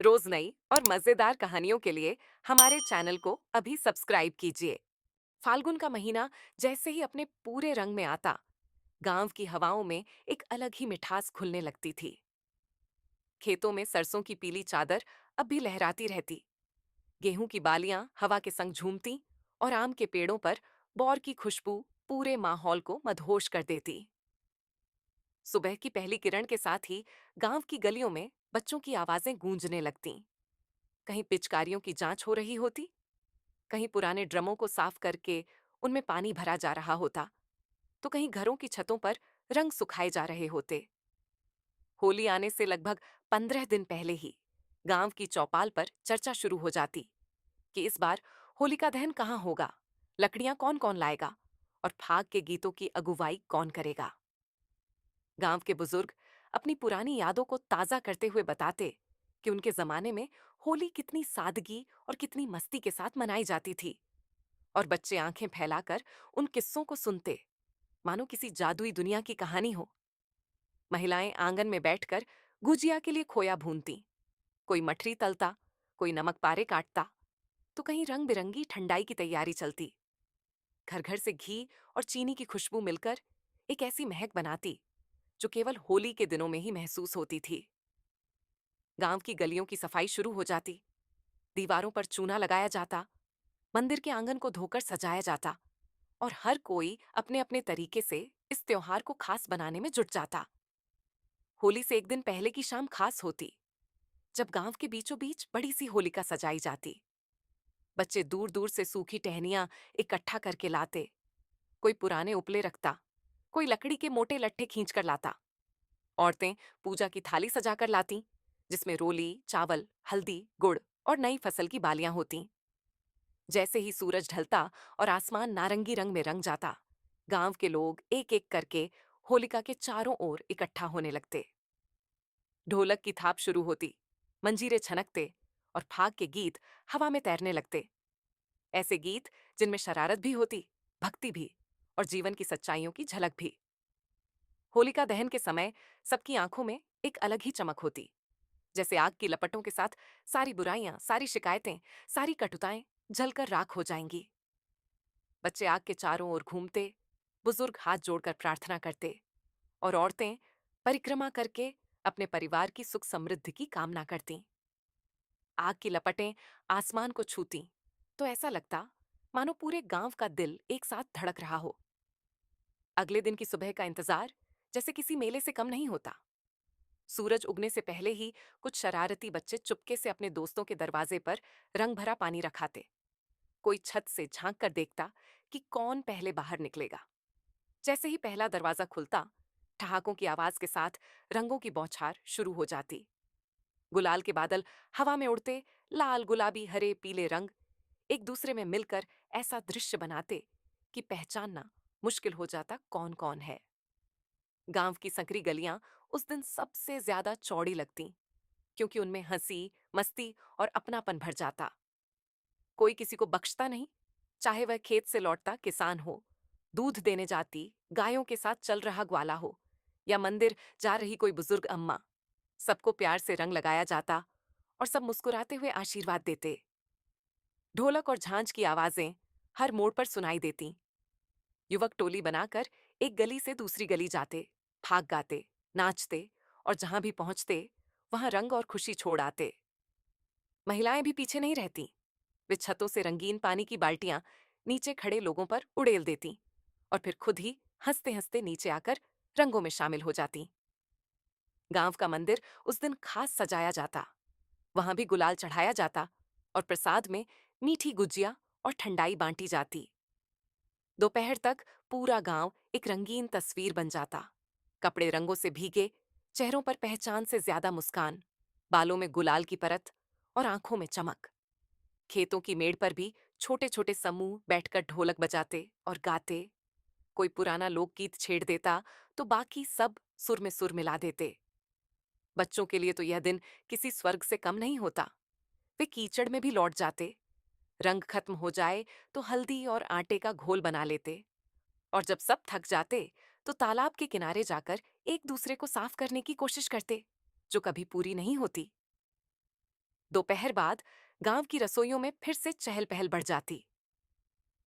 रोज नई और मजेदार कहानियों के लिए हमारे चैनल को अभी सब्सक्राइब कीजिए। फाल्गुन का महीना जैसे ही अपने पूरे रंग में आता, गांव की हवाओं में एक अलग ही मिठास घुलने लगती थी। खेतों में सरसों की पीली चादर अब भी लहराती रहती, गेहूं की बालियां हवा के संग झूमती और आम के पेड़ों पर बौर की खुशबू पूरे माहौल को मदहोश कर देती। सुबह की पहली किरण के साथ ही गांव की गलियों में बच्चों की आवाजें गूंजने लगतीं। कहीं पिचकारियों की जांच हो रही होती, कहीं पुराने ड्रमों को साफ करके उनमें पानी भरा जा रहा होता, तो कहीं घरों की छतों पर रंग सुखाए जा रहे होते। होली आने से लगभग 15 दिन पहले ही गांव की चौपाल पर चर्चा शुरू हो जाती कि इस बार होलिका दहन कहाँ होगा, लकड़ियां कौन कौन लाएगा और फाग के गीतों की अगुवाई कौन करेगा। गांव के बुजुर्ग अपनी पुरानी यादों को ताजा करते हुए बताते कि उनके जमाने में होली कितनी सादगी और कितनी मस्ती के साथ मनाई जाती थी, और बच्चे आंखें फैलाकर उन किस्सों को सुनते मानो किसी जादुई दुनिया की कहानी हो। महिलाएं आंगन में बैठकर गुजिया के लिए खोया भूनती, कोई मठरी तलता, कोई नमक पारे काटता, तो कहीं रंग बिरंगी ठंडाई की तैयारी चलती। घर घर से घी और चीनी की खुशबू मिलकर एक ऐसी महक बनाती जो केवल होली के दिनों में ही महसूस होती थी। गांव की गलियों की सफाई शुरू हो जाती, दीवारों पर चूना लगाया जाता, मंदिर के आंगन को धोकर सजाया जाता, और हर कोई अपने अपने तरीके से इस त्योहार को खास बनाने में जुट जाता। होली से एक दिन पहले की शाम खास होती, जब गांव के बीचों बीच बड़ी सी होलिका सजाई जाती। बच्चे दूर दूर से सूखी टहनियां इकट्ठा करके लाते, कोई पुराने उपले रखता, कोई लकड़ी के मोटे लट्ठे खींच कर लाता। औरतें पूजा की थाली सजाकर लातीं, जिसमें रोली, चावल, हल्दी, गुड़ और नई फसल की बालियां होतीं। जैसे ही सूरज ढलता और आसमान नारंगी रंग में रंग जाता, गांव के लोग एक एक करके होलिका के चारों ओर इकट्ठा होने लगते। ढोलक की थाप शुरू होती, मंजीरे छनकते और फाग के गीत हवा में तैरने लगते। ऐसे गीत जिनमें शरारत भी होती, भक्ति भी, और जीवन की सच्चाइयों की झलक भी। होलिका दहन के समय सबकी आंखों में एक अलग ही चमक होती, जैसे आग की लपटों के साथ सारी बुराइयां, सारी शिकायतें, सारी कटुताएं जलकर राख हो जाएंगी। बच्चे आग के चारों ओर घूमते, बुजुर्ग हाथ जोड़कर प्रार्थना करते, और औरतें परिक्रमा करके अपने परिवार की सुख समृद्धि की कामना करती। आग की लपटें आसमान को छूती तो ऐसा लगता मानो पूरे गांव का दिल एक साथ धड़क रहा हो। अगले दिन की सुबह का इंतजार जैसे किसी मेले से कम नहीं होता। सूरज उगने से पहले ही कुछ शरारती बच्चे चुपके से अपने दोस्तों के दरवाजे पर रंग भरा पानी रखाते। कोई छत से झांक कर देखता कि कौन पहले बाहर निकलेगा। जैसे ही पहला दरवाजा खुलता, ठहाकों की आवाज के साथ रंगों की बौछार शुरू हो जाती। गुलाल के बादल हवा में उड़ते, लाल, गुलाबी, हरे, पीले रंग एक दूसरे में मिलकर ऐसा दृश्य बनाते कि पहचानना मुश्किल हो जाता कौन कौन है। गांव की संकरी गलियां उस दिन सबसे ज्यादा चौड़ी लगती, क्योंकि उनमें हंसी, मस्ती और अपनापन भर जाता। कोई किसी को बख्शता नहीं, चाहे वह खेत से लौटता किसान हो, दूध देने जाती गायों के साथ चल रहा ग्वाला हो, या मंदिर जा रही कोई बुजुर्ग अम्मा। सबको प्यार से रंग लगाया जाता और सब मुस्कुराते हुए आशीर्वाद देते। ढोलक और झांझ की आवाजें हर मोड़ पर सुनाई देती। युवक टोली बनाकर एक गली से दूसरी गली जाते, फाग गाते, नाचते, और जहां भी पहुंचते वहां रंग और खुशी छोड़ आते। महिलाएं भी पीछे नहीं रहती, वे छतों से रंगीन पानी की बाल्टियां नीचे खड़े लोगों पर उड़ेल देती और फिर खुद ही हंसते हंसते नीचे आकर रंगों में शामिल हो जाती। गांव का मंदिर उस दिन खास सजाया जाता, वहां भी गुलाल चढ़ाया जाता और प्रसाद में मीठी गुजिया और ठंडाई बांटी जाती। दोपहर तक पूरा गांव एक रंगीन तस्वीर बन जाता। कपड़े रंगों से भीगे, चेहरों पर पहचान से ज्यादा मुस्कान, बालों में गुलाल की परत और आंखों में चमक। खेतों की मेड़ पर भी छोटे छोटे समूह बैठकर ढोलक बजाते और गाते। कोई पुराना लोकगीत छेड़ देता तो बाकी सब सुर में सुर मिला देते। बच्चों के लिए तो यह दिन किसी स्वर्ग से कम नहीं होता। वे कीचड़ में भी लौट जाते, रंग खत्म हो जाए तो हल्दी और आटे का घोल बना लेते, और जब सब थक जाते तो तालाब के किनारे जाकर एक दूसरे को साफ करने की कोशिश करते, जो कभी पूरी नहीं होती। दोपहर बाद गांव की रसोइयों में फिर से चहल पहल बढ़ जाती।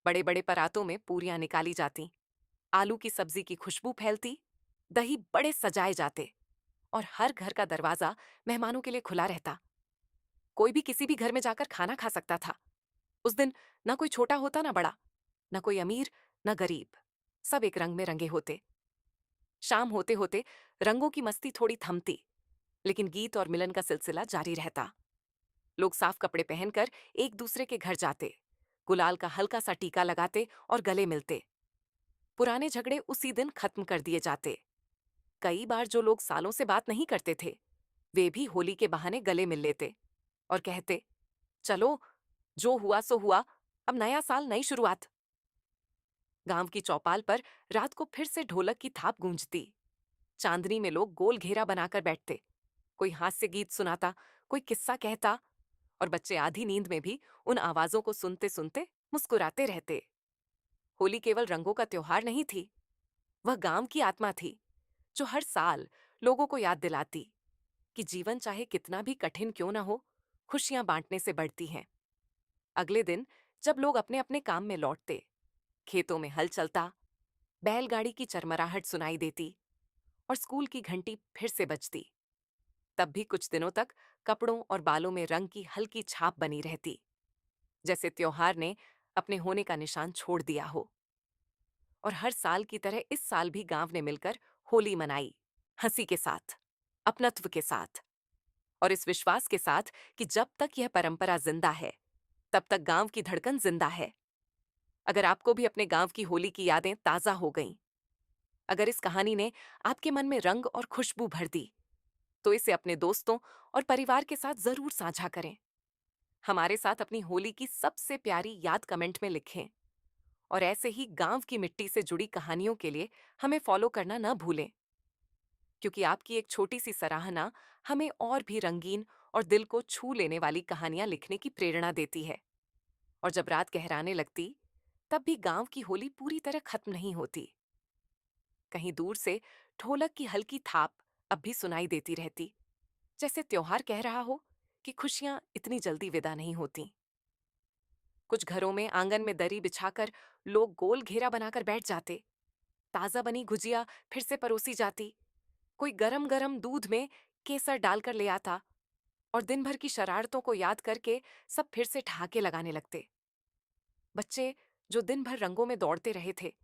बड़े बड़े परातों में पूरियां निकाली जाती, आलू की सब्जी की खुशबू फैलती, दही बड़े सजाए जाते और हर घर का दरवाजा मेहमानों के लिए खुला रहता। कोई भी किसी भी घर में जाकर खाना खा सकता था। उस दिन ना कोई छोटा होता ना बड़ा, ना कोई अमीर ना गरीब, सब एक रंग में रंगे होते। शाम होते होते रंगों की मस्ती थोड़ी थमती, लेकिन गीत और मिलन का सिलसिला जारी रहता। लोग साफ कपड़े पहनकर एक दूसरे के घर जाते, गुलाल का हल्का सा टीका लगाते और गले मिलते। पुराने झगड़े उसी दिन खत्म कर दिए जाते। कई बार जो लोग सालों से बात नहीं करते थे, वे भी होली के बहाने गले मिल लेते और कहते, चलो, जो हुआ सो हुआ, अब नया साल नई शुरुआत। गांव की चौपाल पर रात को फिर से ढोलक की थाप गूंजती। चांदनी में लोग गोल घेरा बनाकर बैठते। कोई हास्य गीत सुनाता, कोई किस्सा कहता और बच्चे आधी नींद में भी उन आवाजों को सुनते सुनते मुस्कुराते रहते। होली केवल रंगों का त्योहार नहीं थी, वह गांव की आत्मा थी, जो हर साल लोगों को याद दिलाती कि जीवन चाहे कितना भी कठिन क्यों ना हो, खुशियां बांटने से बढ़ती हैं। अगले दिन जब लोग अपने अपने काम में लौटते, खेतों में हल चलता, बैलगाड़ी की चरमराहट सुनाई देती और स्कूल की घंटी फिर से बजती, तब भी कुछ दिनों तक कपड़ों और बालों में रंग की हल्की छाप बनी रहती, जैसे त्योहार ने अपने होने का निशान छोड़ दिया हो। और हर साल की तरह इस साल भी गांव ने मिलकर होली मनाई, हंसी के साथ, अपनत्व के साथ और इस विश्वास के साथ कि जब तक यह परंपरा जिंदा है, तब तक गांव की धड़कन जिंदा है। अगर आपको भी अपने गांव की होली की यादें ताजा हो गईं, अगर इस कहानी ने आपके मन में रंग और खुशबू भर दी, तो इसे अपने दोस्तों और परिवार के साथ जरूर साझा करें। हमारे साथ अपनी होली की सबसे प्यारी याद कमेंट में लिखें और ऐसे ही गांव की मिट्टी से जुड़ी कहानियों के लिए हमें फॉलो करना न भूलें, क्योंकि आपकी एक छोटी सी सराहना हमें और भी रंगीन और दिल को छू लेने वाली कहानियां लिखने की प्रेरणा देती है। और जब रात गहराने लगती, तब भी गांव की होली पूरी तरह खत्म नहीं होती। कहीं दूर से ढोलक की हल्की थाप अब भी सुनाई देती रहती, जैसे त्योहार कह रहा हो कि खुशियां इतनी जल्दी विदा नहीं होती। कुछ घरों में आंगन में दरी बिछाकर लोग गोल घेरा बनाकर बैठ जाते, ताजा बनी गुजिया फिर से परोसी जाती, कोई गरम गरम दूध में केसर डालकर ले आता और दिन भर की शरारतों को याद करके सब फिर से ठहाके लगाने लगते। बच्चे जो दिन भर रंगों में दौड़ते रहे थे,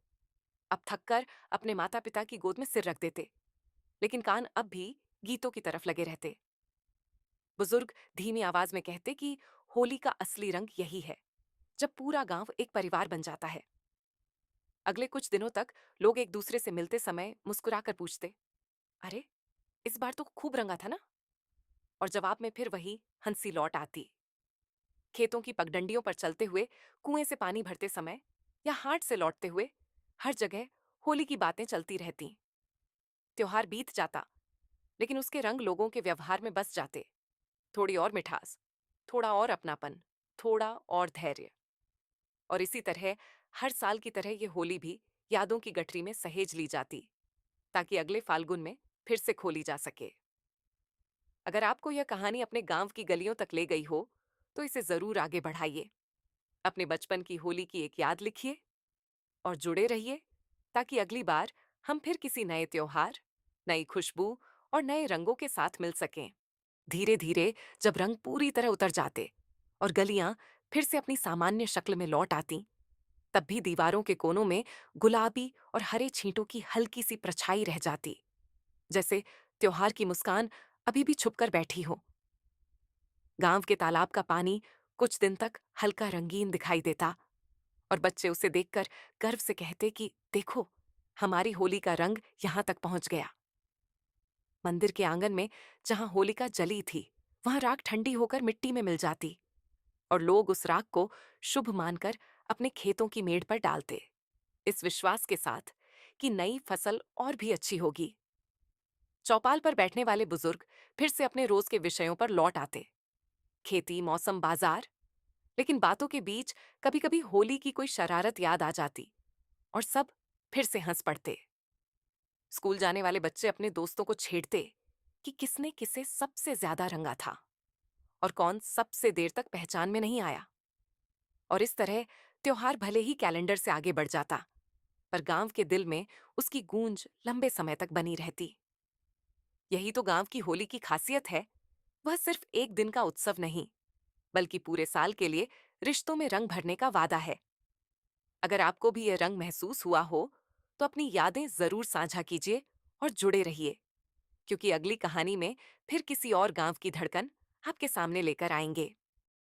अब थककर अपने माता पिता की गोद में सिर रख देते, लेकिन कान अब भी गीतों की तरफ लगे रहते। बुजुर्ग धीमी आवाज में कहते कि होली का असली रंग यही है, जब पूरा गांव एक परिवार बन जाता है। अगले कुछ दिनों तक लोग एक दूसरे से मिलते समय मुस्कुराकर पूछते, अरे, इस बार तो खूब रंगा था ना? और जवाब में फिर वही हंसी लौट आती। खेतों की पगडंडियों पर चलते हुए, कुएं से पानी भरते समय या हाट से लौटते हुए, हर जगह होली की बातें चलती रहती। त्योहार बीत जाता, लेकिन उसके रंग लोगों के व्यवहार में बस जाते। थोड़ी और मिठास, थोड़ा और अपनापन, थोड़ा और धैर्य। और इसी तरह हर साल की तरह ये होली भी यादों की गठरी में सहेज ली जाती, ताकि अगले फाल्गुन में फिर से खोली जा सके। अगर आपको यह कहानी अपने गांव की गलियों तक ले गई हो, तो इसे जरूर आगे बढ़ाइए। अपने बचपन की होली की एक याद लिखिए और जुड़े रहिए, ताकि अगली बार हम फिर किसी नए त्योहार, नई खुशबू और नए रंगों के साथ मिल सकें। धीरे धीरे जब रंग पूरी तरह उतर जाते और गलियां फिर से अपनी सामान्य शक्ल में लौट आती, तब भी दीवारों के कोनों में गुलाबी और हरे छींटों की हल्की सी परछाई रह जाती, जैसे त्योहार की मुस्कान अभी भी छुपकर बैठी हो। गांव के तालाब का पानी कुछ दिन तक हल्का रंगीन दिखाई देता और बच्चे उसे देखकर गर्व से कहते कि देखो, हमारी होली का रंग यहां तक पहुंच गया। मंदिर के आंगन में जहां होलिका जली थी, वहां राख ठंडी होकर मिट्टी में मिल जाती और लोग उस राख को शुभ मानकर अपने खेतों की मेड़ पर डालते, इस विश्वास के साथ कि नई फसल और भी अच्छी होगी। चौपाल पर बैठने वाले बुजुर्ग फिर से अपने रोज के विषयों पर लौट आते, खेती, मौसम, बाजार। लेकिन बातों के बीच कभी कभी होली की कोई शरारत याद आ जाती और सब फिर से हंस पड़ते। स्कूल जाने वाले बच्चे अपने दोस्तों को छेड़ते कि किसने किसे सबसे ज्यादा रंगा था और कौन सबसे देर तक पहचान में नहीं आया। और इस तरह त्योहार भले ही कैलेंडर से आगे बढ़ जाता, पर गांव के दिल में उसकी गूंज लंबे समय तक बनी रहती। यही तो गांव की होली की खासियत है। वह सिर्फ एक दिन का उत्सव नहीं, बल्कि पूरे साल के लिए रिश्तों में रंग भरने का वादा है। अगर आपको भी ये रंग महसूस हुआ हो, तो अपनी यादें जरूर साझा कीजिए और जुड़े रहिए, क्योंकि अगली कहानी में फिर किसी और गांव की धड़कन आपके सामने लेकर आएंगे।